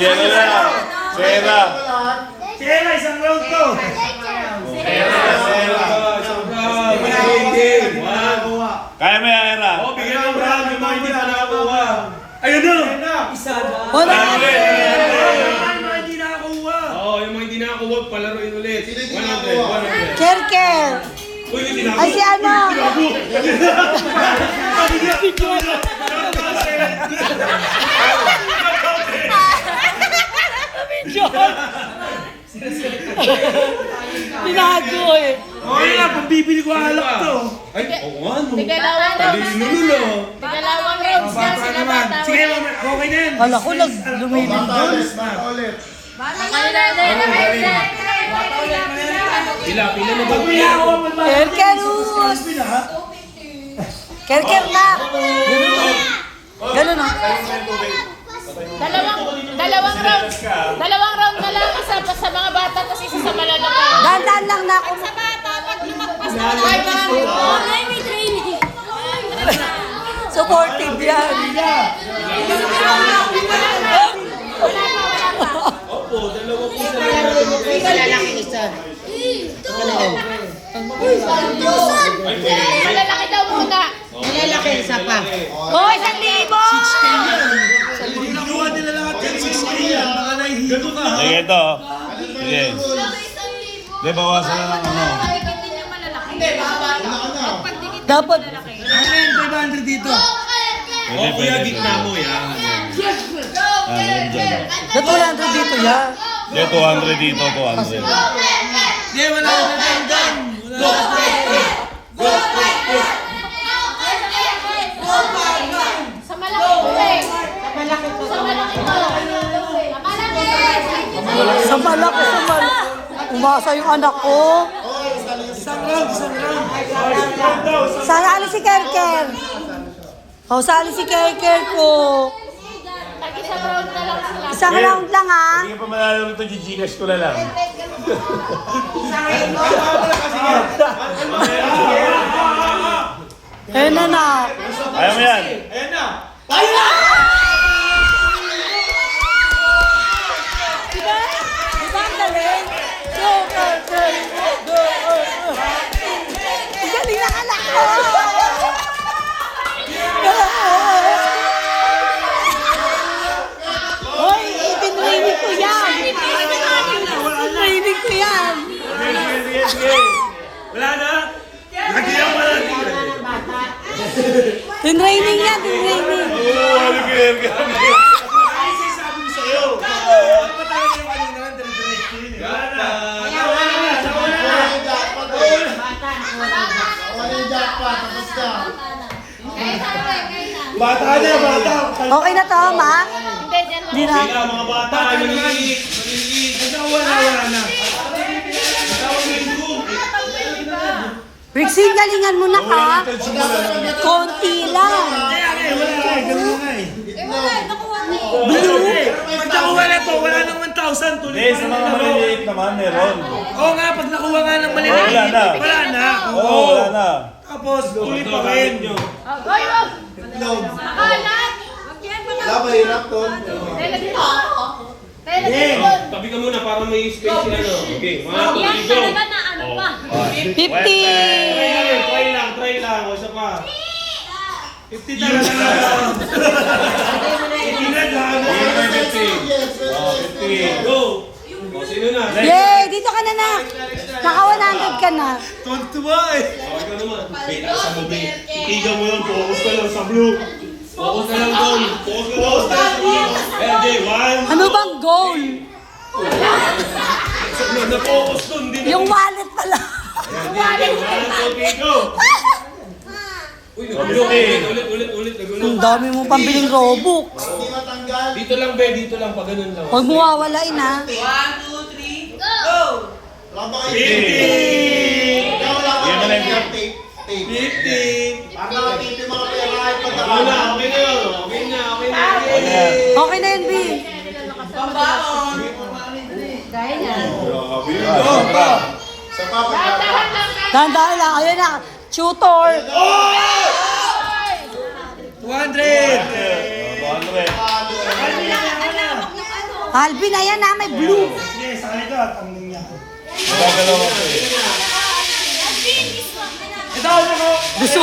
Sierra lang. Sierra. Sierra, isang round to. Sierra. Kaya mo yan, Era. Oh, bigyan ng round yung mga hindi pa nakakuha. Ayun na. Isa na. Wala. Hindi nakakuha. Oo, yung mga hindi nakakuha, palaruin ulit. 100. Kerker. Uy, hindi nakakuha. Ay, si ano? Tinago eh. Okay na, pambibili ko alak to. Ay, oo nga, no. Tigalawang rounds Talino na. nun, ah. Tigalawang rounds na Bata sila naman. bata. Sige, okay na yan. Kala ko lumilin doon. Pila na ba? Kerkerus. Kerker na. Ganun o. Dalawang round na lang sa mga bata tapos isa sa malalaki. Dandan lang na ako. Sa bata, pag lumagpas na ay, may training. Supportive yan. Opo, dalawa po sa Malalaki isa. Malalaki daw muna. Malalaki, isa pa. Oh, 1,000! Kung nakuha nila lahat yan, 6K yan. Baka nahihigo ka, ha? Sige, ito. Sige. Hindi, bawasan na ng ano. Dapat. Ano yan, 500 dito? Pwede, O, kuya, pwede. gitna mo, yan. Dyan. Dapat 100 dito yan. Hindi, 200 dito, 200. Hindi, wala na dyan. Sa malaki ko eh. Sa malaki ko. Sa malaki, sa malaki. Umasa yung anak ko. Isang round. Sali si Kerker. Oh, sali si Kerker ko. Tag-isang round na lang sila. Isang round lang ha. Hindi pa malalaro ito, Gcash ko na lang. Ayun na na. Ayaw mo yan. Diba? Diba ang galing? Ang galing na anak ko. Hoy, itinraining ko yan. Itinraining ko yan. Sige. Wala na? Lagyan mo na. Tinraining yan, tinraining. Oo, ano ka yan? Kasi sabi ko sa'yo. Ano ba talaga yung kanina lang, dire-diretso yun eh. Wala na. Bata na, bata. Okay na to, ma? Hindi, dyan lang. Hindi na. Sila, mga bata, maliliit. Wala na. Rixie, galingan mo na ka. Konti lang. Wala ganun nga eh. Pag nakuha na to, wala nang 1,000. Tuloy Hindi, pa sa rin mga na maliliit naman, meron. Oo nga, pag nakuha nga ng maliliit, Wala na. Wala na. Oo, wala na. Tapos, tuloy pa rin. Oh, goy, wag. Makalat. Mahirap to. Tela dito. Tela dito. Tabi ka muna para may space sila, no? Okay, mga Yan tuligo. talaga na ano pa. 50. Try lang, o isa pa. 50 talaga. Go! O, sino na? Yay, dito ka na na. Naka 100 ka na. Tontuwa eh. Okay ka naman. Wait, sa mo, babe. Itigan mo lang, focus ka lang sa blue. Focus ka lang doon. Focus ka lang sa blue. Okay, one. Ano bang goal? Na-focus doon, di na. Yung wallet pala. Okay, go! Uy, nagulo. Ulit. Nagulo. Ang dami mo pambiling Robux. Dito lang, be. Dito lang. Pag ganun lang. Huwag mo wawalain ha. 50! Yan na lang yan. 50. Okay na. Okay na. Okay na yun, B. Dahan lang ka. Dahan-dahan lang. Ayun na. Tutor. 200. 200. Alvin, ayan na, may blue. Sige, sakali ka. Tangin niya. Magagalaw ako eh. Ito, ako. Gusto.